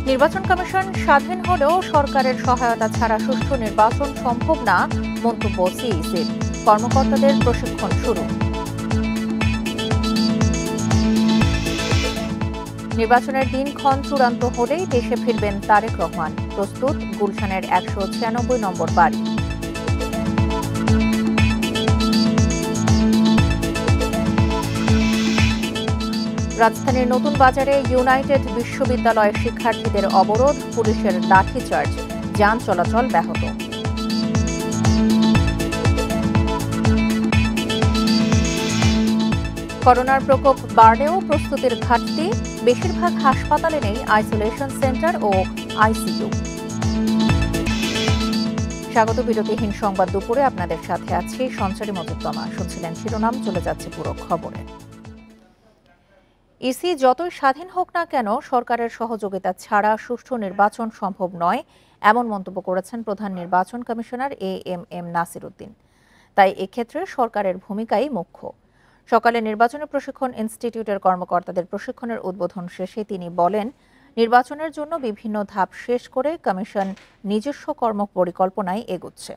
নির্বাচন কমিশন স্বাধীন হলেও সরকারের সহায়তা ছাড়া সুষ্ঠু নির্বাচন সম্ভব না, মন্তব্য সিইসির। কর্মকর্তাদের প্রশিক্ষণ শুরু। নির্বাচনের দিনক্ষণ চূড়ান্ত হলেই দেশে ফিরবেন তারেক রহমান। প্রস্তুত গুলশানের ১৯৬ নম্বর বাড়ি। রাজধানীর নতুন বাজারে ইউনাইটেড বিশ্ববিদ্যালয়ের শিক্ষার্থীদের অবরোধ, পুলিশের লাঠিচার্জ, যান চলাচল ব্যাহত। করোনার প্রকোপ বাড়লেও প্রস্তুতির ঘাটতি, বেশিরভাগ হাসপাতালে নেই আইসোলেশন সেন্টার ও আইসিইউ। স্বাগত বিরতিহীন সংবাদ দুপুরে, আপনাদের সাথে আছি সঞ্চারী মজুমদার। শুনছিলেন শিরোনাম, চলে যাচ্ছে পুরো খবরে। ইসি যতই স্বাধীন হোক না কেন সরকারের সহযোগিতা ছাড়া সুষ্ঠু নির্বাচন সম্ভব নয়, এমন মন্তব্য করেছেন প্রধান নির্বাচন কমিশনার এএমএম নাসির উদ্দিন। তাই এক্ষেত্রে সরকারের ভূমিকাই মুখ্য। সকালে নির্বাচনী প্রশিক্ষণ ইনস্টিটিউটের কর্মকর্তাদের প্রশিক্ষণের উদ্বোধন শেষে তিনি বলেন, নির্বাচনের জন্য বিভিন্ন ধাপ শেষ করে কমিশন নিজস্ব কর্মপরিকল্পনায় এগোচ্ছে।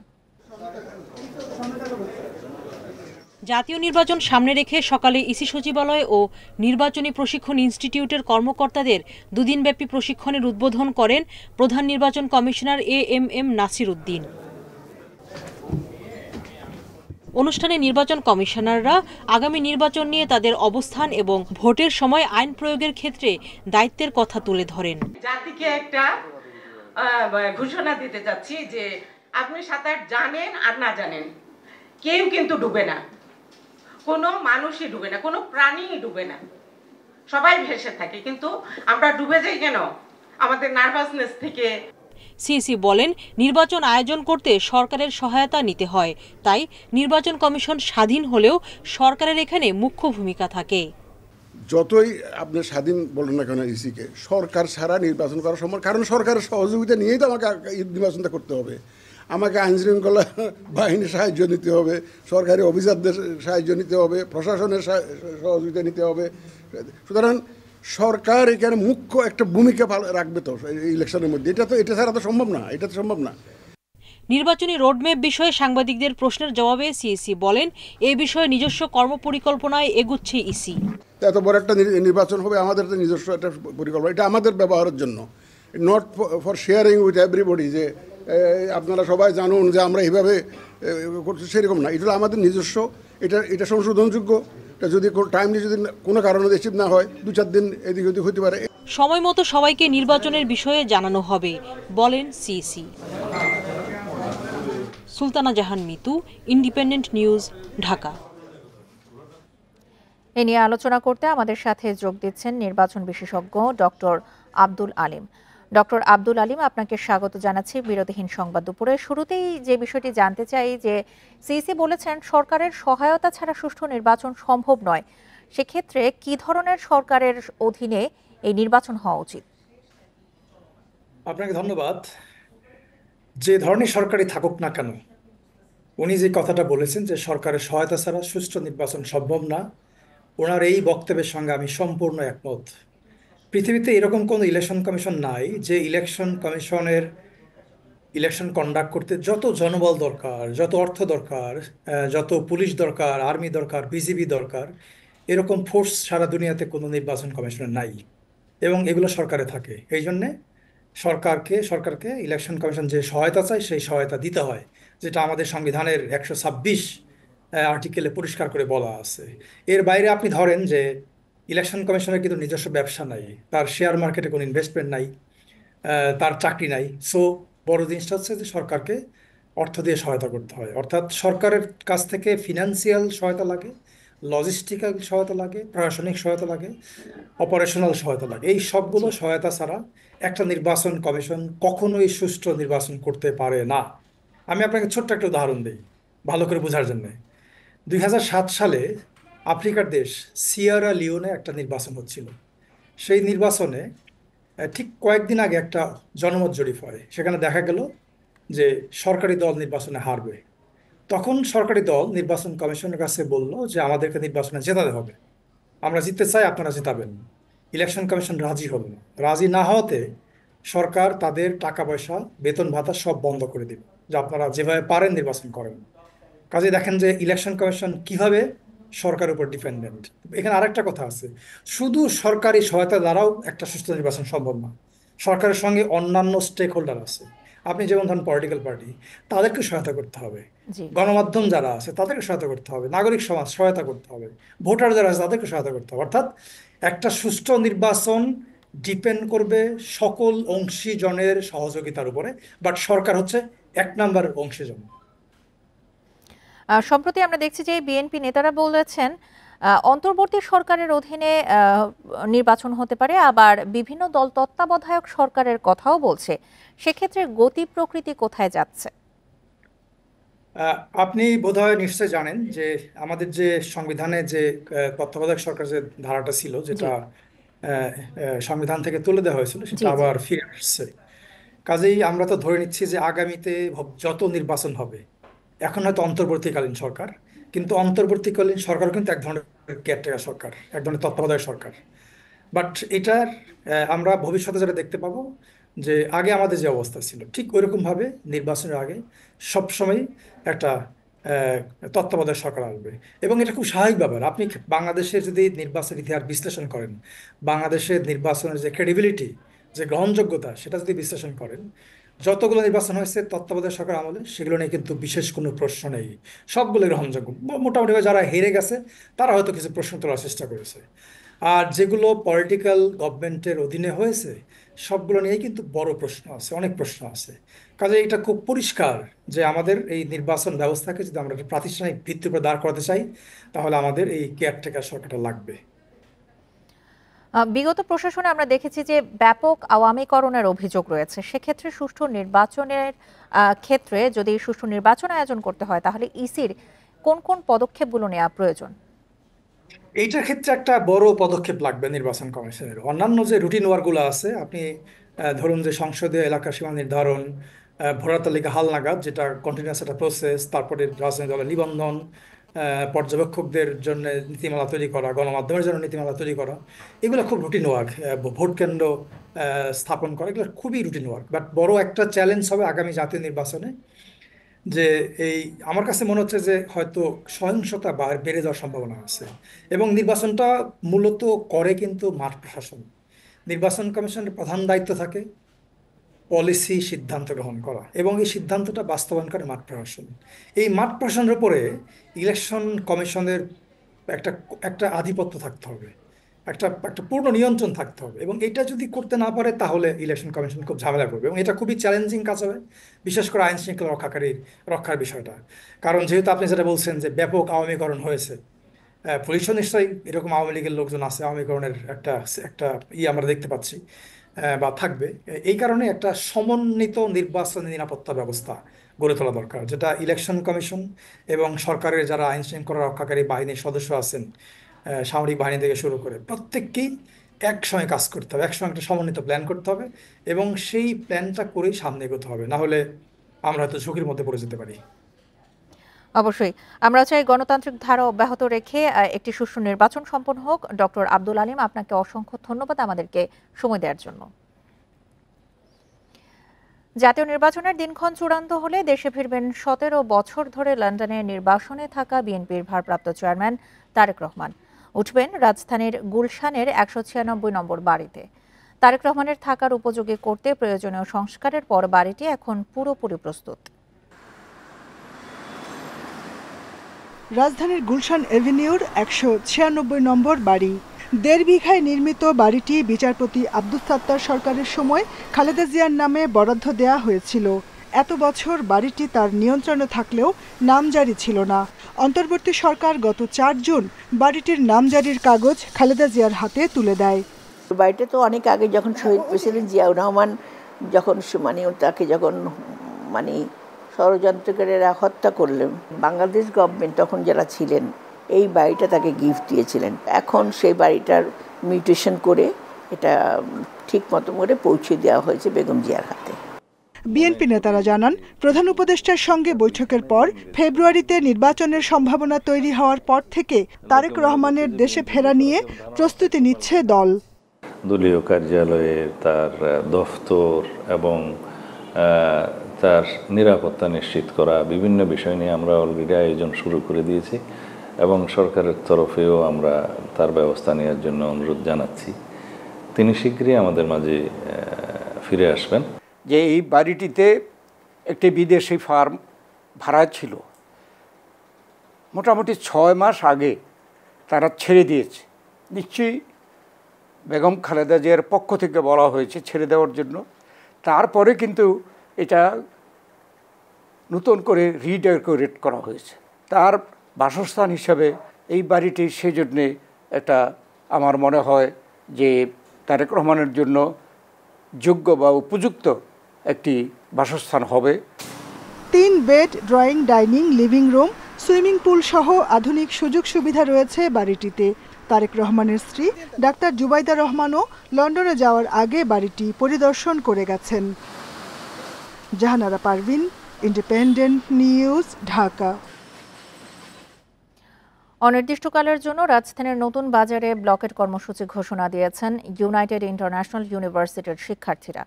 জাতীয় নির্বাচন সামনে রেখে সকালে ইসি সচিবালয় ও নির্বাচনী প্রশিক্ষণ ইনস্টিটিউটের কর্মকর্তাদের দুদিনব্যাপী প্রশিক্ষণের উদ্বোধন করেন প্রধান নির্বাচন কমিশনার এএমএম নাসির উদ্দিন। অনুষ্ঠানে নির্বাচন কমিশনাররা আগামী নির্বাচন নিয়ে তাদের অবস্থান এবং ভোটের সময় আইন প্রয়োগের ক্ষেত্রে দায়িত্বের কথা তুলে ধরেন। জাতিকে একটা ঘোষণা দিতে চাচ্ছি যে আপনি সাঁতার জানেন আর না জানেন, কেউ কিন্তু ডুবে না, কোনো মানুষই ডুবে না, কোনো প্রাণীই ডুবে না, সবাই ভেসে থাকে। কিন্তু আমরা ডুবে যাই কেন? আমাদের নার্ভাসনেস থেকে। সিইসি বলেন, নির্বাচন আয়োজন করতে সরকারের সহায়তা নিতে হয়, তাই নির্বাচন কমিশন স্বাধীন হলেও সরকারের এখানে মুখ্য ভূমিকা থাকে। যতই আপনি স্বাধীন বলেন না কেন ইসিকে, সরকার ছাড়া নির্বাচন করা সম্ভব, কারণ সরকারের সহযোগিতা নিয়েই তো আমাকে নির্বাচনটা করতে হবে। আমাকে আইনশৃঙ্খলা বাহিনীর সাহায্য নিতে হবে, সরকারি অফিসারদের সাহায্য নিতে হবে, প্রশাসনের সহযোগিতা নিতে হবে। সুতরাং সরকার এখানে মুখ্য একটা ভূমিকা রাখবে তো ইলেকশনের মধ্যে। এটা ছাড়া তো সম্ভব না, এটা তো সম্ভব না। নির্বাচনী রোডম্যাপ বিষয়ে সাংবাদিকদের প্রশ্নের জবাবে সিইসি বলেন, এ বিষয়ে নিজস্ব কর্মপরিকল্পনায় এগুচ্ছে ইসি। এত বড় একটা নির্বাচন হবে, আমাদের তো নিজস্ব একটা পরিকল্পনা, এটা আমাদের ব্যবহারের জন্য, not for sharing with everybody, যে আপনারা সবাই জানুন যে আমরা এইভাবে করছি, সেরকম না। এটা আমাদের নিজস্ব, এটা সংশোধনযোগ্য। এটা যদি টাইমলি যদি কোনো কারণে রিসিভ না হয়, 2-4 দিন এদিক ওদিক হতে পারে। সময় মতো সবাইকে নির্বাচনের বিষয়ে জানানো হবে, বলেন সিইসি। সুলতানা জাহান মিতু, ইন্ডিপেন্ডেন্ট নিউজ, ঢাকা। এ নিয়ে আলোচনা করতে আমাদের সাথে যোগ দিচ্ছেন নির্বাচন বিশেষজ্ঞ ডক্টর আব্দুল আলিম। ডক্টর আব্দুল আলিম, আপনাকে স্বাগত জানাচ্ছি বিরতিহীন সংবাদ দুপুরে। শুরুতেই যে বিষয়টি জানতে চাই যে সিইসি বলেছেন সরকারের সহায়তা ছাড়া সুষ্ঠু নির্বাচন সম্ভব নয়, সেক্ষেত্রে কি ধরনের সরকারের অধীনে এই নির্বাচন হওয়া উচিত? আপনাকে ধন্যবাদ। যে ধরনের সরকারই থাকুক না কেন, উনি যে কথাটা বলেছেন যে সরকারের সহায়তা ছাড়া সুষ্ঠু নির্বাচন সম্ভব না, ওনার এই বক্তব্যের সঙ্গে আমি সম্পূর্ণ একমত। পৃথিবীতে এরকম কোনো ইলেকশন কমিশন নাই যে ইলেকশন কমিশনের ইলেকশন কন্ডাক্ট করতে যত জনবল দরকার, যত অর্থ দরকার, যত পুলিশ দরকার, আর্মি দরকার, বিজিবি দরকার, এরকম ফোর্স সারা দুনিয়াতে কোনো নির্বাচন কমিশনের নাই, এবং এগুলো সরকারে থাকে। এই জন্যে সরকারকে ইলেকশন কমিশন যে সহায়তা চায় সেই সহায়তা দিতে হয়, যেটা আমাদের সংবিধানের 126 আর্টিকেলে পরিষ্কার করে বলা আছে। এর বাইরে আপনি ধরেন যে ইলেকশন কমিশনের কিন্তু নিজস্ব ব্যবসা নাই, তার শেয়ার মার্কেটে কোনো ইনভেস্টমেন্ট নাই, তার চাকরি নাই। সো বড় জিনিসটা হচ্ছে যে সরকারকে অর্থ দিয়ে সহায়তা করতে হয়, অর্থাৎ সরকারের কাছ থেকে ফিনান্সিয়াল সহায়তা লাগে, লজিস্টিক্যাল সহায়তা লাগে, প্রশাসনিক সহায়তা লাগে, অপারেশনাল সহায়তা লাগে। এই সবগুলো সহায়তা ছাড়া একটা নির্বাচন কমিশন কখনোই সুষ্ঠু নির্বাচন করতে পারে না। আমি আপনাকে ছোট্ট একটা উদাহরণ দিই ভালো করে বোঝার জন্য। 2007 সালে আফ্রিকার দেশ সিয়েরা লিওনে একটা নির্বাচন হচ্ছিল। সেই নির্বাচনে ঠিক কয়েকদিন আগে একটা জনমত জরিপ হয়, সেখানে দেখা গেল যে সরকারি দল নির্বাচনে হারবে। তখন সরকারি দল নির্বাচন কমিশনের কাছে বলল যে আমাদেরকে নির্বাচনে জেতাতে হবে, আমরা জিততে চাই, আপনারা জেতাবেন। ইলেকশন কমিশন রাজি হল না। রাজি না হওয়াতে সরকার তাদের টাকা পয়সা বেতন ভাতা সব বন্ধ করে দিবে, যে আপনারা যেভাবে পারেন নির্বাচন করেন। কাজে দেখেন যে ইলেকশন কমিশন কিভাবে সরকারের উপর ডিপেন্ডেন্ট। এখানে আরেকটা কথা আছে, শুধু সরকারি সহায়তা দ্বারাও একটা সুষ্ঠু নির্বাচন সম্ভব না। সরকারের সঙ্গে অন্যান্য স্টেক হোল্ডার আছে, আপনি যেমন ধরেন পলিটিক্যাল পার্টি, তাদেরকে সহায়তা করতে হবে, জি। গণমাধ্যম যারা আছে তাদেরকে সহায়তা করতে হবে, নাগরিক সমাজ সহায়তা করতে হবে, ভোটার যারা আছে তাদেরকে সহায়তা করতে হবে। অর্থাৎ একটা সুষ্ঠু নির্বাচন ডিপেন্ড করবে সকল অংশীজনের সহযোগিতার উপরে, বাট সরকার হচ্ছে 1 নাম্বার অংশীজন। সম্প্রতি আমরা দেখছি যে বিএনপি নেতারা বলেছেন অন্তর্বর্তী সরকারের অধীনে নির্বাচন হতে পারে, আবার বিভিন্ন দল তত্ত্বাবধায়ক সরকারের কথাও বলছে। সেক্ষেত্রে গতি প্রকৃতি কোথায় যাচ্ছে? আপনি বোধহয় নিশ্চয় জানেন যে আমাদের যে সংবিধানে যে তত্ত্বাবধায়ক সরকার যে ধারাটা ছিল, যেটা সংবিধান থেকে তুলে দেওয়া হয়েছিল, জি সেটা জি আবার ফিরে আসছে। কাজেই আমরা তো ধরে নিচ্ছি যে আগামীতে যত নির্বাচন হবে, এখন হয়তো অন্তর্বর্তীকালীন সরকার, কিন্তু অন্তর্বর্তীকালীন সরকার কিন্তু এক ধরনের কেয়ারটেকার সরকার, এক ধরনের তত্ত্বাবধায়ক সরকার। বাট এটার আমরা ভবিষ্যতে যেটা দেখতে পাবো, যে আগে আমাদের যে অবস্থা ছিল ঠিক ওইরকম ভাবে নির্বাচনের আগে সবসময় একটা তত্ত্বাবধায়ক সরকার আসবে, এবং এটা খুব স্বাভাবিক ব্যাপার। আপনি বাংলাদেশের যদি নির্বাচন ইতিহাস বিশ্লেষণ করেন, বাংলাদেশের নির্বাচনের যে ক্রেডিবিলিটি, যে গ্রহণযোগ্যতা, সেটা যদি বিশ্লেষণ করেন, যতগুলো নির্বাচন হয়েছে তত্ত্বাবধায়ক সরকার আমলে, সেগুলো নিয়ে কিন্তু বিশেষ কোনো প্রশ্ন নেই, সবগুলো গ্রহণযোগ্য। মোটামুটি যারা হেরে গেছে তারা হয়তো কিছু প্রশ্ন তোলার চেষ্টা করেছে, আর যেগুলো পলিটিক্যাল গভর্নমেন্টের অধীনে হয়েছে সবগুলো নিয়েই কিন্তু বড় প্রশ্ন আছে, অনেক প্রশ্ন আছে। কাজে এটা খুব পরিষ্কার যে আমাদের এই নির্বাচন ব্যবস্থাকে যদি আমরা একটা প্রাতিষ্ঠানিক ভিত্তির উপর দাঁড় করাতে চাই, তাহলে আমাদের এই কেয়ারটেকার সরকারটা লাগবে। বিগত প্রশাসনে আমরা দেখেছি যে ব্যাপক আওয়ামীকরণের অভিযোগ রয়েছে। সেক্ষেত্রে সুষ্ঠু নির্বাচনের ক্ষেত্রে যদি সুষ্ঠু নির্বাচন আয়োজন করতে হয়, তাহলে ইসির কোন কোন পদক্ষেপগুলো নেওয়া প্রয়োজন? এইটার ক্ষেত্রে একটা বড় পদক্ষেপ লাগবে নির্বাচন কমিশনের। অন্যান্য যে রুটিন ওয়ার্কগুলো আছে, আপনি ধরুন যে সংসদীয় এলাকা সীমা নির্ধারণ, ভোটার তালিকা হালনাগাদ, যেটা কন্টিনিউয়াস একটা প্রসেস, তারপরে রাজনৈতিক দলের নিবন্ধন, পর্যবেক্ষকদের জন্য নীতিমালা তৈরি করা, গণমাধ্যমের জন্য নীতিমালা তৈরি করা, এগুলো খুব রুটিন ওয়ার্ক। ভোট কেন্দ্র স্থাপন করা, এগুলো খুবই রুটিন ওয়ার্ক। বাট বড় একটা চ্যালেঞ্জ হবে আগামী জাতীয় নির্বাচনে, যে এই আমার কাছে মনে হচ্ছে যে হয়তো সহিংসতা বেড়ে যাওয়ার সম্ভাবনা আছে, এবং নির্বাচনটা মূলত করে কিন্তু মাঠ প্রশাসন। নির্বাচন কমিশনের প্রধান দায়িত্ব থাকে পলিসি সিদ্ধান্ত গ্রহণ করা, এবং এই সিদ্ধান্তটা বাস্তবায়ন করে মাঠ প্রশাসন। এই মাঠ প্রশাসনের উপরে ইলেকশন কমিশনের একটা একটা আধিপত্য থাকতে হবে, একটা একটা পূর্ণ নিয়ন্ত্রণ থাকতে হবে, এবং এটা যদি করতে না পারে তাহলে ইলেকশন কমিশন খুব ঝামেলা করবে, এবং এটা খুবই চ্যালেঞ্জিং কাজ হবে, বিশেষ করে আইন শৃঙ্খলা রক্ষার বিষয়টা। কারণ যেহেতু আপনি যেটা বলছেন যে ব্যাপক আওয়ামীকরণ হয়েছে, পুলিশও নিশ্চয়ই এরকম আওয়ামী লীগের লোকজন আছে, আওয়ামীকরণের একটা একটা আমরা দেখতে পাচ্ছি বা থাকবে। এই কারণে একটা সমন্বিত নির্বাচনী নিরাপত্তা ব্যবস্থা গড়ে তোলা দরকার, যেটা ইলেকশন কমিশন এবং সরকারের যারা আইন শৃঙ্খলা রক্ষাকারী বাহিনীর সদস্য আছেন, সামরিক বাহিনী থেকে শুরু করে প্রত্যেককেই একসঙ্গে কাজ করতে হবে, একসঙ্গে একটা সমন্বিত প্ল্যান করতে হবে, এবং সেই প্ল্যানটা করেই সামনে এগোতে হবে, না হলে আমরা হয়তো ঝুঁকির মধ্যে পড়ে যেতে পারি। অবশ্যই আমরা চাই গণতান্ত্রিক ধারা অব্যাহত রেখে একটি সুষ্ঠু নির্বাচন সম্পন্ন হোক। ডক্টর আব্দুল আলিম, আপনাকে অসংখ্য ধন্যবাদ আমাদেরকে সময় দেওয়ার জন্য। জাতীয় নির্বাচনের দিনক্ষণ চূড়ান্ত হলে দেশে ফিরবেন 17 বছর ধরে লন্ডনে নির্বাসনে থাকা বিএনপির ভারপ্রাপ্ত চেয়ারম্যান তারেক রহমান। উঠবেন রাজধানীর গুলশানের 196 নম্বর বাড়িতে। তারেক রহমানের থাকার উপযোগী করতে প্রয়োজনীয় সংস্কারের পর বাড়িটি এখন পুরোপুরি প্রস্তুত। রাজধানীর গুলশান এভিনিউর 196 নম্বর বাড়ি। 1.5 বিঘায় নির্মিত বাড়িটি বিচারপতি আব্দুস সাত্তার সরকারের সময় খালেদা জিয়ার নামে বরাদ্দ দেওয়া হয়েছিল। এত বছর বাড়িটি তার নিয়ন্ত্রণে থাকলেও নামজারি ছিল না। অন্তর্বর্তী সরকার গত 4 জুন বাড়িটির নামজারির কাগজ খালেদা জিয়ার হাতে তুলে দেয়। বাড়িটা তো অনেক আগে, যখন শহীদ প্রেসিডেন্ট জিয়াউর রহমান যখন তাকে ষড়যন্ত্রকারীরা হত্যা করলেন, বাংলাদেশ গভর্নমেন্ট তখন যারা ছিলেন এই বাড়িটা তাকে গিফট দিয়েছিলেন। এখন সেই বাড়িটার মিউটেশন করে এটা ঠিক মতো করে পৌঁছে দেওয়া হয়েছে বেগম জিয়ার হাতে। বিএনপি নেতারা জানান, প্রধান উপদেষ্টার সঙ্গে বৈঠকের পর ফেব্রুয়ারিতে নির্বাচনের সম্ভাবনা তৈরি হওয়ার পর থেকে তারেক রহমানের দেশে ফেরা নিয়ে প্রস্তুতি নিচ্ছে দল। দলীয় কার্যালয়ে তার দফতর এবং তার নিরাপত্তা নিশ্চিত করা বিভিন্ন বিষয় নিয়ে আমরা অলরেডি আয়োজন শুরু করে দিয়েছি এবং সরকারের তরফেও আমরা তার ব্যবস্থা নেওয়ার জন্য অনুরোধ জানাচ্ছি। তিনি শীঘ্রই আমাদের মাঝে ফিরে আসবেন। যে এই বাড়িটিতে একটি বিদেশি ফার্ম ভাড়া ছিল, মোটামুটি 6 মাস আগে তারা ছেড়ে দিয়েছে। নিশ্চয়ই বেগম খালেদা জিয়ার পক্ষ থেকে বলা হয়েছে ছেড়ে দেওয়ার জন্য। তারপরে কিন্তু এটা নতুন করে রিডেকোরেট করা হয়েছে। তার বাসস্থান হিসাবে এই বাড়িটি সেজন্যে একটা আমার মনে হয় যে তারেক রহমানের জন্য যোগ্য বা উপযুক্ত একটি বাসস্থান হবে। 3 bed, drawing, dining, living room, swimming pool সহ আধুনিক সুযোগ সুবিধা রয়েছে বাড়িটিতে। তারেক রহমানের স্ত্রী ডাক্তার জুবাইদা রহমানও লন্ডনে যাওয়ার আগে বাড়িটি পরিদর্শন করে গেছেন। Jahanara Parvin, independent news, Dhaka. অনির্দিষ্টকালের জন্য রাজধানীর নতুন বাজারে ব্লকেট কর্মসূচি ঘোষণা দিয়েছেন ইউনাইটেড ইন্টারন্যাশনাল ইউনিভার্সিটির শিক্ষার্থীরা।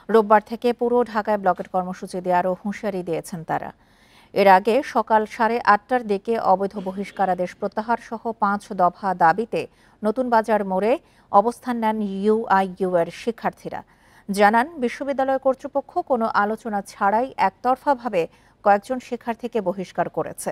রোববার থেকে পুরো ঢাকায় ব্লকেট কর্মসূচি দেওয়ারও হুঁশিয়ারি দিয়েছেন তারা। এর আগে সকাল 8:30টার দিকে অবৈধ বহিষ্কারাদেশ প্রত্যাহার সহ 5 দফা দাবিতে নতুন বাজার মোড়ে অবস্থান নেন ইউআইইউ এর শিক্ষার্থীরা। জানান, বিশ্ববিদ্যালয় কর্তৃপক্ষ কোনো আলোচনা ছাড়াই একতরফাভাবে কয়েকজন শিক্ষার্থীকে বহিষ্কার করেছে।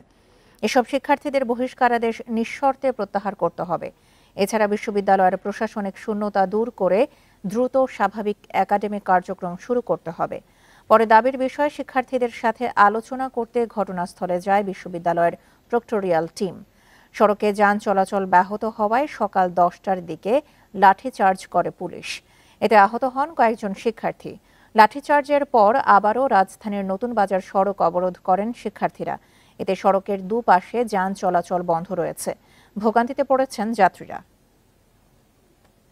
এসব শিক্ষার্থীদের বহিষ্কারাদেশ নিঃশর্তে প্রত্যাহার করতে হবে। এছাড়া বিশ্ববিদ্যালয়ের প্রশাসনিক শূন্যতা দূর করে দ্রুত স্বাভাবিক একাডেমিক কার্যক্রম শুরু করতে হবে। পরে দাবির বিষয়ে শিক্ষার্থীদের সাথে আলোচনা করতে ঘটনাস্থলে যায় বিশ্ববিদ্যালয়ের প্রক্টোরিয়াল টিম। সড়কে যান চলাচল ব্যাহত হওয়ায় সকাল 10টার দিকে লাঠিচার্জ করে পুলিশ। এতে আহত হন কয়েকজন শিক্ষার্থী। লাঠিচার্জের পর আবারও রাজধানীর নতুন বাজার সড়ক অবরোধ করেন শিক্ষার্থীরা। এতে সড়কের দুপাশে যান চলাচল বন্ধ রয়েছে। ভোগান্তিতে পড়েছেন যাত্রীরা।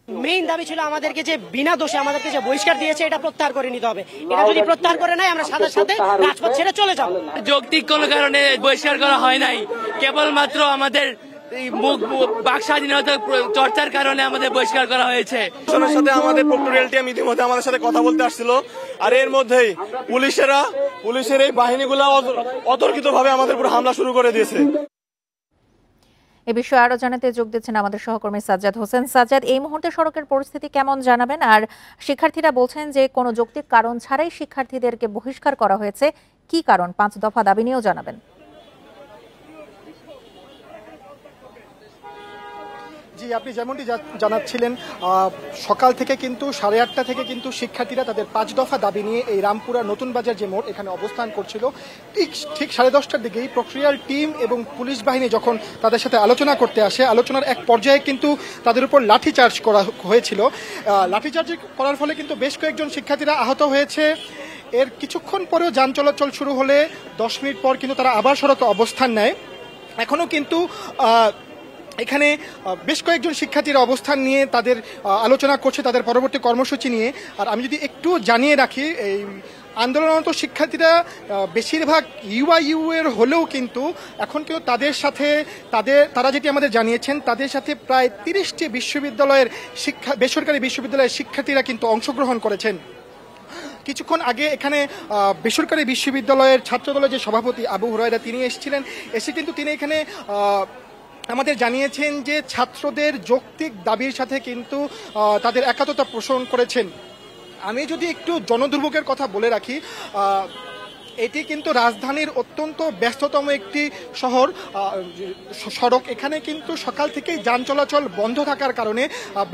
মেইন দাবি ছিল আমাদেরকে যে বিনা দোষে আমাদেরকে যে বহিষ্কার দিয়েছে এটা প্রত্যাহার করে নিতে হবে। এটা যদি প্রত্যাহার করে নাই আমরা সাথে সাথে রাজপথ ছেড়ে চলে যাব। যৌক্তিক কোনো কারণে বহিষ্কার করা হয় নাই, কেবলমাত্র আমাদের বাক স্বাধীনতা চর্চার কারণে আমাদের বহিষ্কার করা হয়েছে। সাথে আমাদের প্রক্টোরিয়াল টিম ইতিমধ্যে আমাদের সাথে কথা বলতে আসছিল, আর এর মধ্যেই পুলিশের এই বাহিনীগুলো অতর্কিতভাবে আমাদের উপর হামলা শুরু করে দিয়েছে। এ বিষয়ে আরো জানাতে যোগ দিচ্ছেন আমাদের সহকর্মী সাজ্জাদ হোসেন। সাজ্জাদ, এই মুহূর্তে সড়কের পরিস্থিতি কেমন জানাবেন? আর শিক্ষার্থীরা বলছেন যে কোনো যৌক্তিক কারণ ছাড়াই শিক্ষার্থীদেরকে বহিষ্কার করা হয়েছে, কি কারণ? 5 দফা দাবি নিয়েও জানাবেন। জি, আপনি যেমনটি জানাচ্ছিলেন, সকাল থেকে কিন্তু 8:30 থেকে কিন্তু শিক্ষার্থীরা তাদের 5 দফা দাবি নিয়ে এই রামপুরা নতুন বাজার যে মোড় এখানে অবস্থান করছিল। ঠিক 10:30টার দিকেই প্রক্টোরিয়াল টিম এবং পুলিশ বাহিনী যখন তাদের সাথে আলোচনা করতে আসে, আলোচনার এক পর্যায়ে কিন্তু তাদের উপর লাঠিচার্জ করা হয়েছিল। লাঠিচার্জ করার ফলে কিন্তু বেশ কয়েকজন শিক্ষার্থীরা আহত হয়েছে। এর কিছুক্ষণ পরেও যান চলাচল শুরু হলে 10 মিনিট পর কিন্তু তারা আবার সড়কে অবস্থান নেয়। এখনও কিন্তু এখানে বেশ কয়েকজন শিক্ষার্থীরা অবস্থান নিয়ে তাদের আলোচনা করছে তাদের পরবর্তী কর্মসূচি নিয়ে। আর আমি যদি একটু জানিয়ে রাখি, এই আন্দোলনরত শিক্ষার্থীরা বেশিরভাগ ইউআইইউ এর হলেও কিন্তু এখন কেউ তাদের সাথে তারা যেটি আমাদের জানিয়েছেন, তাদের সাথে প্রায় 30টি বিশ্ববিদ্যালয়ের বেসরকারি বিশ্ববিদ্যালয়ের শিক্ষার্থীরা কিন্তু অংশগ্রহণ করেছেন। কিছুক্ষণ আগে এখানে বেসরকারি বিশ্ববিদ্যালয়ের ছাত্রদলের যে সভাপতি আবু হুরায়রা তিনি এসেছিলেন। এসে কিন্তু তিনি এখানে আমাদের জানিয়েছেন যে ছাত্রদের যৌক্তিক দাবির সাথে কিন্তু তাদের একাত্মতা পোষণ করেছেন। আমি যদি একটু জনদুর্ভোগের কথা বলে রাখি, এটি কিন্তু রাজধানীর অত্যন্ত ব্যস্ততম একটি শহর সড়ক। এখানে কিন্তু সকাল থেকেই যান চলাচল বন্ধ থাকার কারণে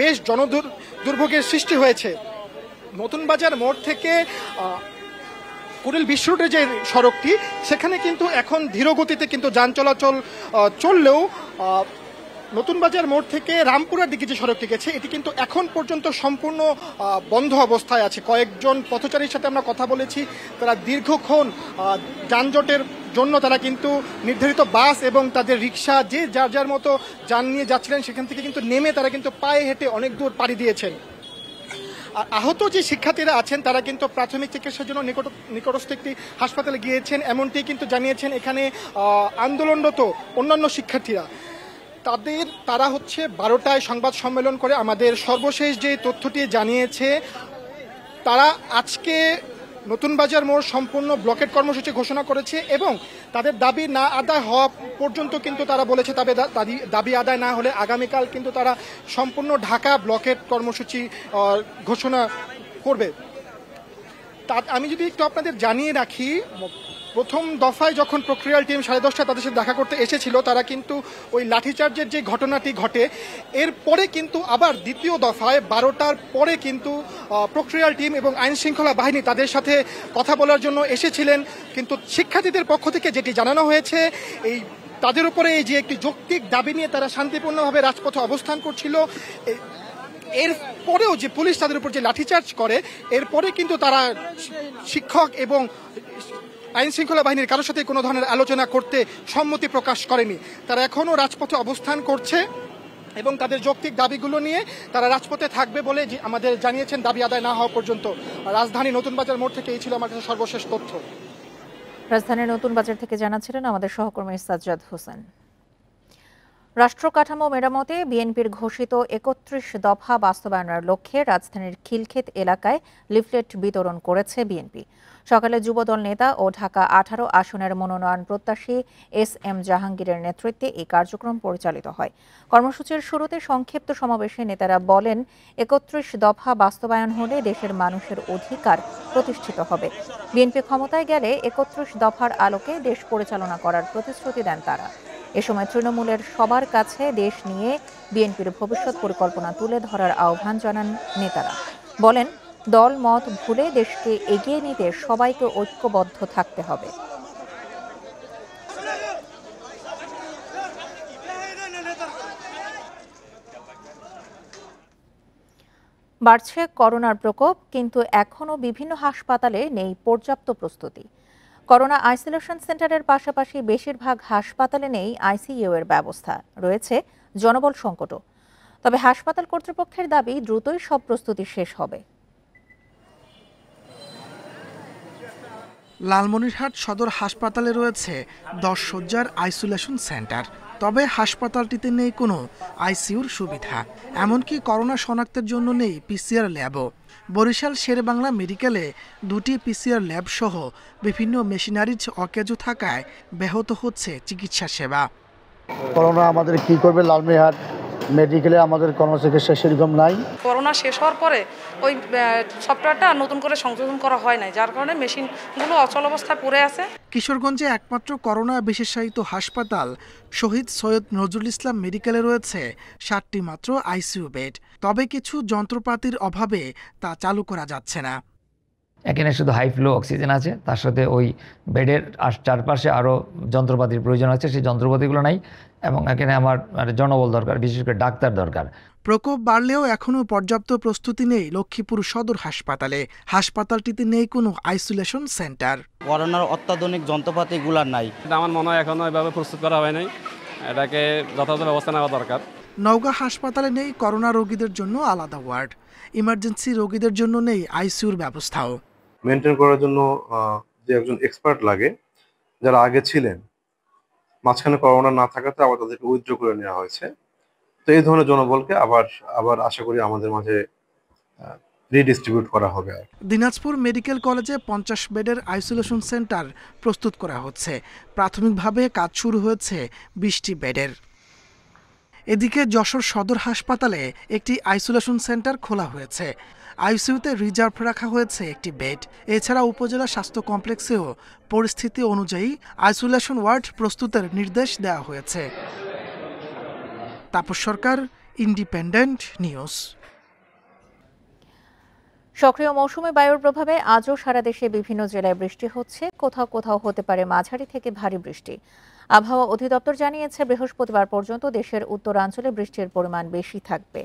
বেশ জনদুর্ভোগের সৃষ্টি হয়েছে। নতুন বাজার মোড় থেকে কুড়িল বিশ্ব রোডের যে সড়কটি, সেখানে কিন্তু এখন ধীর গতিতে কিন্তু যান চলাচল চললেও নতুন বাজার মোড় থেকে রামপুরার দিকে যে সড়কটি গেছে এটি কিন্তু এখন পর্যন্ত সম্পূর্ণ বন্ধ অবস্থায় আছে। কয়েকজন পথচারীর সাথে আমরা কথা বলেছি, তারা দীর্ঘক্ষণ যানজটের জন্য তারা কিন্তু নির্ধারিত বাস এবং তাদের রিক্সা যে যার মতো যান নিয়ে যাচ্ছিলেন সেখান থেকে কিন্তু নেমে তারা কিন্তু পায়ে হেঁটে অনেক দূর পাড়ি দিয়েছেন। আর আহত যে শিক্ষার্থীরা আছেন তারা কিন্তু প্রাথমিক চিকিৎসার জন্য নিকটস্থ একটি হাসপাতালে গিয়েছেন, এমনটি কিন্তু জানিয়েছেন এখানে আন্দোলনরত অন্যান্য শিক্ষার্থীরা। তারা হচ্ছে 12টায় সংবাদ সম্মেলন করে আমাদের সর্বশেষ যে তথ্যটি জানিয়েছে, তারা আজকে নতুন বাজার মোড় সম্পূর্ণ ব্লকেট কর্মসূচি ঘোষণা করেছে এবং তাদের দাবি না আদায় হওয়া পর্যন্ত কিন্তু তারা বলেছে দাবি আদায় না হলে আগামীকাল কিন্তু তারা সম্পূর্ণ ঢাকা ব্লকেট কর্মসূচি ঘোষণা করবে। আমি যদি একটু আপনাদের জানিয়ে রাখি, প্রথম দফায় যখন প্রক্রিয়াল টিম 10:30 তাদের সাথে দেখা করতে এসেছিল, তারা কিন্তু ওই লাঠিচার্জের যে ঘটনাটি ঘটে এরপরে কিন্তু আবার দ্বিতীয় দফায় 12টার পরে কিন্তু প্রক্রিয়াল টিম এবং আইন শৃঙ্খলা বাহিনী তাদের সাথে কথা বলার জন্য এসেছিলেন। কিন্তু শিক্ষার্থীদের পক্ষ থেকে যেটি জানানো হয়েছে, এই তাদের উপরে এই যে একটি যৌক্তিক দাবি নিয়ে তারা শান্তিপূর্ণভাবে রাজপথে অবস্থান করছিল, এরপরেও যে পুলিশ তাদের উপর যে লাঠিচার্জ করে, এরপরে কিন্তু তারা শিক্ষক এবং আইন শৃঙ্খলা বাহিনীর কারোর সাথে কোনো ধরনের আলোচনা করতে সম্মতি প্রকাশ করেনি। তারা এখনও রাজপথে অবস্থান করছে এবং তাদের যৌক্তিক দাবিগুলো নিয়ে তারা রাজপথে থাকবে বলে আমাদের জানিয়েছেন, দাবি আদায় না হওয়া পর্যন্ত। রাজধানী নতুন বাজার মোড় থেকে এই ছিল আমার কাছে সর্বশেষ তথ্য। রাজধানীর নতুন বাজার থেকে জানাচ্ছিলেন আমাদের সহকর্মী সাজ্জাদ হোসেন। রাষ্ট্র কাঠামো মেরামতে বিএনপির ঘোষিত 31 দফা বাস্তবায়নের লক্ষ্যে রাজধানীর খিলক্ষেত এলাকায় লিফলেট বিতরণ করেছে বিএনপি। সকালে যুবদল নেতা ও ঢাকা 18 আসনের মনোনয়ন প্রত্যাশী SM জাহাঙ্গীরের নেতৃত্বে এই কার্যক্রম পরিচালিত হয়। কর্মসূচির শুরুতে সংক্ষিপ্ত সমাবেশে নেতারা বলেন, 31 দফা বাস্তবায়ন হলে দেশের মানুষের অধিকার প্রতিষ্ঠিত হবে। বিএনপি ক্ষমতায় গেলে 31 দফার আলোকে দেশ পরিচালনা করার প্রতিশ্রুতি দেন তারা। এ সময় তৃণমূলের সবার কাছে দেশ নিয়ে বিএনপির ভবিষ্যৎ পরিকল্পনা তুলে ধরার আহ্বান জানান নেতারা। বলেন, দল মত ভুলে দেশকে এগিয়ে নিতে সবাইকে ঐক্যবদ্ধ থাকতে হবে। বাড়ছে করোনার প্রকোপ, কিন্তু এখনও বিভিন্ন হাসপাতালে নেই পর্যাপ্ত প্রস্তুতি। করোনা আইসোলেশন সেন্টারের পাশাপাশি বেশিরভাগ হাসপাতালে নেই আইসিইউ এর ব্যবস্থা, রয়েছে জনবল সংকটও। তবে হাসপাতাল কর্তৃপক্ষের দাবি দ্রুতই সব প্রস্তুতি শেষ হবে। লালমনিরহাট সদর হাসপাতালে রয়েছে 10 শয্যার আইসোলেশন সেন্টার, তবে হাসপাতালটিতে নেই কোনো আইসিইউর সুবিধা। এমনকি করোনা শনাক্তের জন্য নেই PCR ল্যাবও। বরিশাল শেরেবাংলা মেডিকেলে 2টি PCR ল্যাব সহ বিভিন্ন মেশিনারিজ অকেজো থাকায় ব্যাহত হচ্ছে চিকিৎসা সেবা। করোনা আমাদের কি করবে, লালমনিরহাট মেডিকেলে আমাদের কোনো চিকিৎসা সেরকম নাই। করোনা শেষ হওয়ার পরে ওই সফটওয়্যারটা নতুন করে সংশোধন করা হয় নাই, যার কারণে মেশিনগুলো অচল অবস্থায় পড়ে আছে। কিশোরগঞ্জে একমাত্র করোনা বিশেষায়িত হাসপাতাল শহীদ সৈয়দ নজরুল ইসলাম মেডিকেলে রয়েছে 7টি মাত্র আইসিইউ বেড, তবে কিছু যন্ত্রপাতির অভাবে তা চালু করা যাচ্ছে না। এখানে শুধু হাই ফ্লো অক্সিজেন আছে, তার সাথে ওই বেডের চারপাশে আরও যন্ত্রপাতির প্রয়োজন আছে, সেই যন্ত্রপাতিগুলো নাই। এবং এখানে আমার জনবল দরকার, বিশেষ করে ডাক্তার দরকার। প্রকোপ বাড়লেও এখনও পর্যাপ্ত প্রস্তুতি নেই লক্ষ্মীপুর সদর হাসপাতালে। হাসপাতালটিতে নেই কোনো আইসোলেশন সেন্টার। করোনার অত্যাধুনিক যন্ত্রপাতিগুলো নাই। আমার মনে হয় এখনো এভাবে প্রস্তুত করা হয় নাই, এটাকে যথাযথ ব্যবস্থা নেওয়া দরকার। নওগাঁ হাসপাতালে নেই করোনা রোগীদের জন্য আলাদা ওয়ার্ড, ইমার্জেন্সি রোগীদের জন্য নেই আইসিইউর ব্যবস্থাও। মেনটেন করার জন্য যে একজন এক্সপার্ট লাগে, যারা আগে ছিলেন, মাঝখানে করোনা না থাকাতে আবার তাদেরকে উইথড্র করে নেওয়া হয়েছে। তো এই ধরনের জনবলকে আবার আশা করি আমাদের মাঝে রিডিস্ট্রিবিউট করা হবে। দিনাজপুর মেডিকেল কলেজে 50 বেডের আইসোলেশন সেন্টার প্রস্তুত করা হচ্ছে। প্রাথমিকভাবে কাজ শুরু হয়েছে 20টি বেডের। এদিকে যশোর সদর হাসপাতালে একটি আইসোলেশন সেন্টার খোলা হয়েছে। আইসিইউতে রিজার্ভ রাখা হয়েছে একটি বেড। এছাড়া উপজেলা স্বাস্থ্য কমপ্লেক্সেও পরিস্থিতি অনুযায়ী আইসোলেশন ওয়ার্ড প্রস্তুতের নির্দেশ দেওয়া হয়েছে। তাপস সরকার, ইন্ডিপেন্ডেন্ট নিউজ। সক্রিয় মৌসুমী বায়ুর প্রভাবে আজও সারা দেশে বিভিন্ন জেলায় বৃষ্টি হচ্ছে, কোথাও কোথাও হতে পারে মাঝারি থেকে ভারী বৃষ্টি। আবহাওয়া অধিদপ্তর জানিয়েছে, বৃহস্পতিবার পর্যন্ত দেশের উত্তরাঞ্চলে বৃষ্টির পরিমাণ বেশি থাকবে।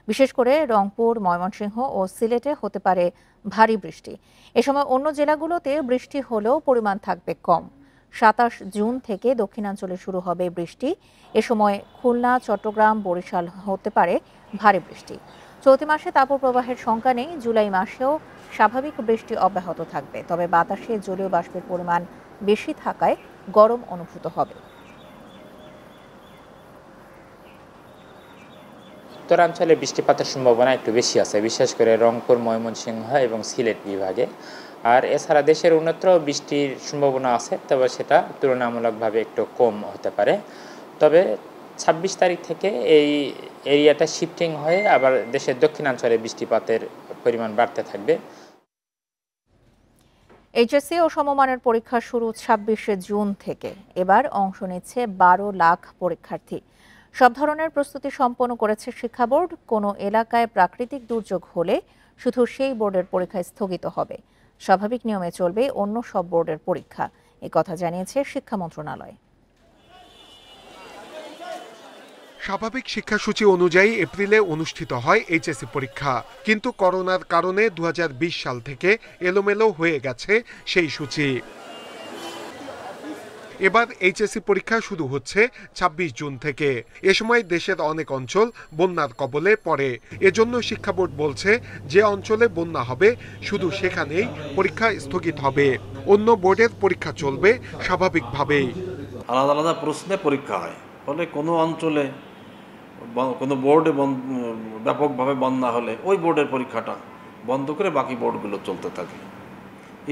বিশেষ করে রংপুর, ময়মনসিংহ ও সিলেটে হতে পারে ভারী বৃষ্টি। এ সময় অন্য জেলাগুলোতে বৃষ্টি হলেও পরিমাণ থাকবে কম। 27 জুন থেকে দক্ষিণাঞ্চলে শুরু হবে বৃষ্টি। এ সময় খুলনা, চট্টগ্রাম, বরিশাল হতে পারে ভারী বৃষ্টি। চলতি মাসে তাপপ্রবাহের শঙ্কা নেই। জুলাই মাসেও স্বাভাবিক বৃষ্টি অব্যাহত থাকবে, তবে বাতাসে জলীয় বাষ্পের পরিমাণ বেশি থাকায় গরম অনুভূত হবে। উত্তরাঞ্চলে বৃষ্টিপাতের সম্ভাবনা একটু বেশি আছে, বিশেষ করে রংপুর, ময়মনসিংহ এবং সিলেট বিভাগে। আর এছাড়া দেশের অন্যত্র বৃষ্টির সম্ভাবনা আছে, তবে সেটা তুলনামূলকভাবে একটু কম হতে পারে। তবে 26 তারিখ থেকে এই এরিয়াটা শিফটিং হয়ে আবার দেশের দক্ষিণাঞ্চলে বৃষ্টিপাতের পরিমাণ বাড়তে থাকবে। এইচএসসি ও সমমানের পরীক্ষা শুরু 26শে জুন থেকে। এবার অংশ নিচ্ছে 12 লাখ পরীক্ষার্থী। সব ধরনের প্রস্তুতি সম্পন্ন করেছে শিক্ষা বোর্ড। কোনো এলাকায় প্রাকৃতিক দুর্যোগ হলে শুধু সেই বোর্ডের পরীক্ষা স্থগিত হবে। স্বাভাবিক নিয়মে চলবে অন্য সব বোর্ডের পরীক্ষা, কথা জানিয়েছে শিক্ষা মন্ত্রণালয়। স্বাভাবিক শিক্ষাসূচি অনুযায়ী এপ্রিলে অনুষ্ঠিত হয় এইচএসসি পরীক্ষা, কিন্তু করোনার কারণে 2020 সাল থেকে এলোমেলো হয়ে গেছে সেই সূচি। এবার এইচএসসি পরীক্ষা শুরু হচ্ছে 26 জুন থেকে। এ সময় দেশের অনেক অঞ্চল বন্যার কবলে পড়ে। এজন্য শিক্ষা বোর্ড বলছে, যে অঞ্চলে বন্যা হবে শুধু সেখানেই পরীক্ষা স্থগিত হবে, অন্য বোর্ডের পরীক্ষা চলবে স্বাভাবিকভাবেই। আলাদা আলাদা প্রশ্নে পরীক্ষা হয়, ফলে কোনো অঞ্চলে কোনো বোর্ডে ব্যাপকভাবে বন্যা হলে ওই বোর্ডের পরীক্ষাটা বন্ধ করে বাকি বোর্ডগুলো চলতে থাকে।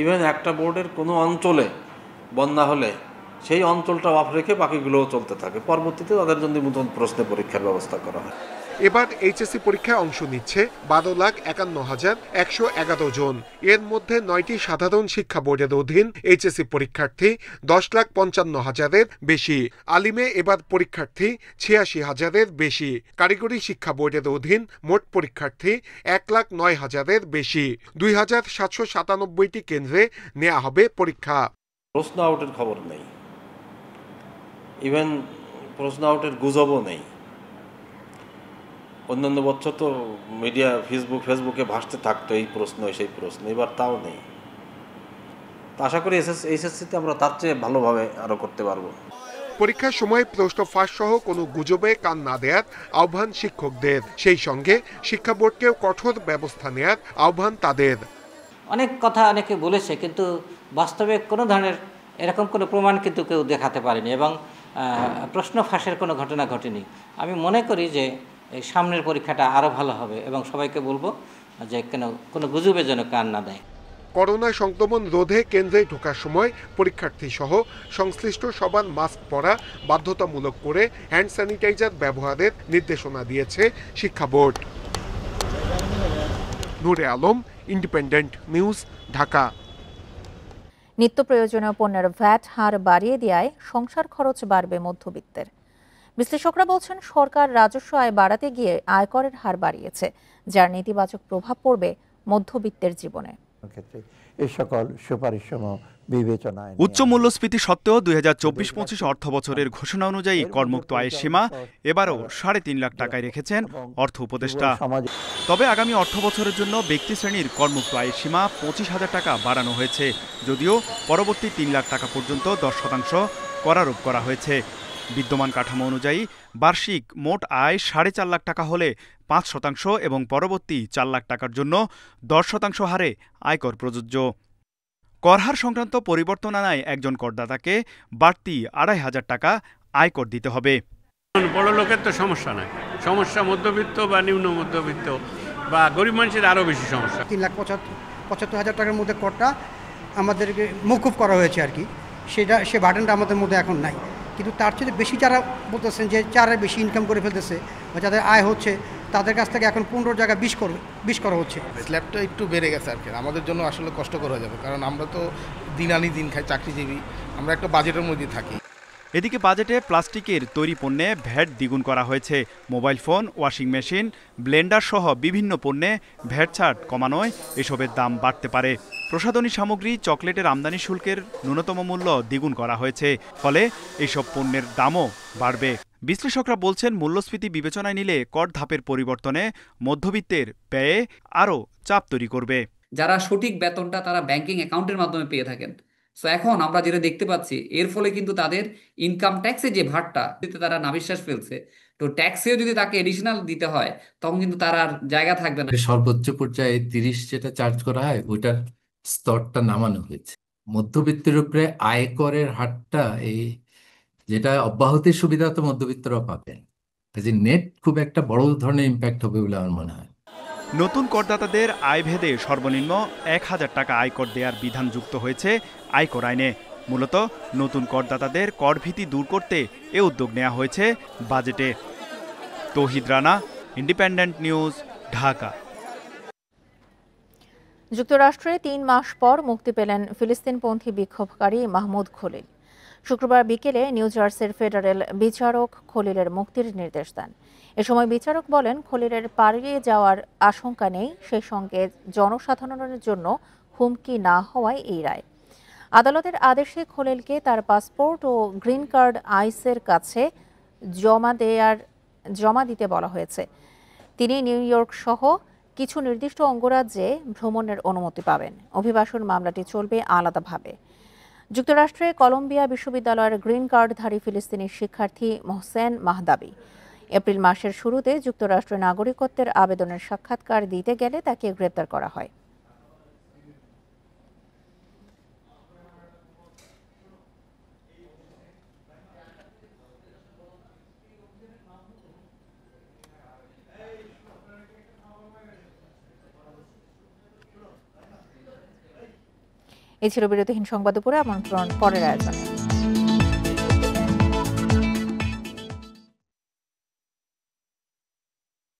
ইভেন একটা বোর্ডের কোনো অঞ্চলে বন্যা হলে সেই অঞ্চলটা অফ রেখে বাকিগুলোও চলতে থাকে। পরবর্তীতে তাদের জন্য নতুন প্রশ্নে পরীক্ষার ব্যবস্থা করা হয়। এবার এইচএসসি পরীক্ষায় অংশ নিচ্ছে 12,51,111 জন। এর মধ্যে 9টি সাধারণ শিক্ষা বোর্ডের অধীন এইচএসসি পরীক্ষার্থী 10,55,000-এর বেশি। আলিমে এবার পরীক্ষার্থী 86,000-এর বেশি। কারিগরি শিক্ষা বোর্ডের অধীন মোট পরীক্ষার্থী 1,09,000-এর বেশি। 2,797টি কেন্দ্রে নেওয়া হবে পরীক্ষা। প্রশ্ন আউটের খবর নেই, ইভেন প্রশ্ন আউটের গুজবও নেই। অন্যান্য বছর তো মিডিয়া ফেসবুকে ভাসতে থাকতো এই প্রশ্ন সেই প্রশ্ন, এবার তাও নেই। তা আশা করি এইচএসসিতে আমরা তার চেয়ে ভালোভাবে আরও করতে পারবো। পরীক্ষার সময় প্রশ্ন ফাঁস সহ কোনো গুজবে কান না দেওয়ার আহ্বান শিক্ষকদের, সেই সঙ্গে শিক্ষা বোর্ডকেও কঠোর ব্যবস্থা নেওয়ার আহ্বান তাদের। অনেক কথা অনেকে বলেছে, কিন্তু বাস্তবে কোনো ধরনের এরকম কোনো প্রমাণ কিন্তু কেউ দেখাতে পারেনি এবং প্রশ্ন ফাঁসের কোনো ঘটনা ঘটেনি। আমি মনে করি যে এই সামনের পরীক্ষাটা আরও ভালো হবে এবং সবাইকে বলবো যে কোনো গুজবে যেন কান না দেয়। করোনা সংক্রমণ রোধে কেন্দ্রে ঢোকার সময় পরীক্ষার্থী সহ সংশ্লিষ্ট সবার মাস্ক পরা বাধ্যতামূলক করে হ্যান্ড স্যানিটাইজার ব্যবহারের নির্দেশনা দিয়েছে শিক্ষা বোর্ড। নূরে আলম, ইন্ডিপেন্ডেন্ট নিউজ, ঢাকা। নিত্য প্রয়োজনীয় পণ্যের ভ্যাট হার বাড়িয়ে দেওয়ায় সংসার খরচ বাড়বে মধ্যবিত্তের। বিশ্লেষকরা বলছেন, সরকার রাজস্ব আয় বাড়াতে গিয়ে আয়করের হার বাড়িয়েছে, যার নেতিবাচক প্রভাব পড়বে মধ্যবিত্তের জীবনে। এই সকল সুপারিশসমূহ বিবেচনায় উচ্চ মূল্যস্ফীতি সত্ত্বেও 2024-25 অর্থ বছরের ঘোষণা অনুযায়ী করমুক্ত আয়ের সীমা এবারও 3.5 লাখ টাকায় রেখেছেন অর্থ উপদেষ্টা। তবে আগামী অর্থ বছরের জন্য ব্যক্তি শ্রেণীর করমুক্ত আয়ের সীমা 25,000 টাকা বাড়ানো হয়েছে, যদিও পরবর্তী 3 লাখ টাকা পর্যন্ত 10% কর আরোপ করা হয়েছে। বিদ্যমান কাঠামো অনুযায়ী বার্ষিক মোট আয় 4.5 লাখ টাকা হলে 5% এবং পরবর্তী 4 লাখ টাকার জন্য 10% হারে আয়কর প্রযোজ্য। করহার সংক্রান্ত পরিবর্তন আনায় একজন করদাতাকে বাড়তি 2,500 টাকা আয়কর দিতে হবে। বড় লোকের তো সমস্যা নাই, সমস্যা মধ্যবিত্ত বা নিম্ন মধ্যবিত্ত বা গরিব মানুষের আরও বেশি সমস্যা। 3,75,000 টাকার মধ্যে করটা আমাদেরকে মওকুফ করা হয়েছে আর কি, সে বার্ডেনটা আমাদের মধ্যে এখন নাই। কিন্তু তার চেয়ে বেশি যারা বলতেছেন যে যারা বেশি ইনকাম করে ফেলতেছে বা যাদের আয় হচ্ছে, তাদের কাছ থেকে এখন 15 জায়গায় 20 করা হচ্ছে। স্ল্যাবটা একটু বেড়ে গেছে আর কি, আমাদের জন্য আসলে কষ্টকর হয়ে যাবে, কারণ আমরা তো দিন আনি দিন খাই, চাকরিজীবী, আমরা একটা বাজেটের মধ্যে থাকি। এদিকে বাজেটে প্লাস্টিকের তৈরি পণ্যে ভ্যাট দ্বিগুণ করা হয়েছে। Mobile phone, washing machine, Blender সহ বিভিন্ন পণ্যে ভ্যাট ছাড় কমানোয় এসবের দাম বাড়তে পারে। প্রসাধনী সামগ্রী, চকলেটের আমদানি শুল্কের ন্যূনতম মূল্য দ্বিগুণ করা হয়েছে, ফলে এইসব পণ্যের দামও বাড়বে। বিশ্লেষকরা বলছেন, মূল্যস্ফীতি বিবেচনায় নিলে কর ধাপের পরিবর্তনে মধ্যবিত্তের ব্যয়ে আরও চাপ তৈরি করবে। যারা সঠিক বেতনটা তারা ব্যাংকিং অ্যাকাউন্টের মাধ্যমে পেয়ে থাকেন, সো এখন আমরা যেটা দেখতে পাচ্ছি, এর ফলে কিন্তু তাদের ইনকাম ট্যাক্সে যে ভারটা তারা নাভিশ্বাস ফেলছে, তো ট্যাক্সেও যদি তাকে এডিশনাল দিতে হয় তখন কিন্তু তার আর জায়গা থাকবে না। সর্বোচ্চ পর্যায়ে 30 যেটা চার্জ করা হয় ওইটার স্তরটা নামানো হয়েছে। মধ্যবিত্তের উপরে আয়করের হারটা এই যেটা অব্যাহতির সুবিধা তো মধ্যবিত্তরাও পাবেন, কাজে নেট খুব একটা বড় ধরনের ইম্প্যাক্ট হবে বলে আমার মনে হয়। নতুন করদাতাদের আয়ভেদে সর্বনিম্ন ১,০০০ টাকা আয়কর দেওয়ার বিধান যুক্ত হয়েছে আয়কর আইনে। মূলত নতুন করদাতাদের করভীতি দূর করতে এ উদ্যোগ নেওয়া হয়েছে বাজেটে। তৌহিদ রানা, ইন্ডিপেন্ডেন্ট নিউজ, ঢাকা। যুক্তরাষ্ট্রে ৩ মাস পর মুক্তি পেলেন ফিলিস্তিনপন্থী বিক্ষোভকারী মাহমুদ খলিল। শুক্রবার বিকেলে নিউ জার্সির ফেডারেল বিচারক খলিলের মুক্তির নির্দেশ দেন। এ সময় বিচারক বলেন, খলিলের পালিয়ে যাওয়ার আশঙ্কা নেই, সেই সঙ্গে জনসাধারণের জন্য হুমকি না হওয়ায় এই রায়। আদালতের আদেশে খলিলকে তার পাসপোর্ট ও গ্রিন কার্ড আইসের কাছে জমা দিতে বলা হয়েছে। তিনি নিউ ইয়র্ক সহ কিছু নির্দিষ্ট অঙ্গরাজ্যে ভ্রমণের অনুমতি পাবেন। অভিবাসন মামলাটি চলবে আলাদাভাবে। যুক্তরাষ্ট্রে কলম্বিয়া বিশ্ববিদ্যালয়ের গ্রিন কার্ডধারী ফিলিস্তিনি শিক্ষার্থী মোহসেন মাহদাবি এপ্রিল মাসের শুরুতে যুক্তরাষ্ট্রের নাগরিকত্বের আবেদনের সাক্ষাৎকার দিতে গেলে তাকে গ্রেপ্তার করা হয়। এই ছিল বিরতিহীন সংবাদ দুপুরে। আমন্ত্রণ পরের আয়োজনে।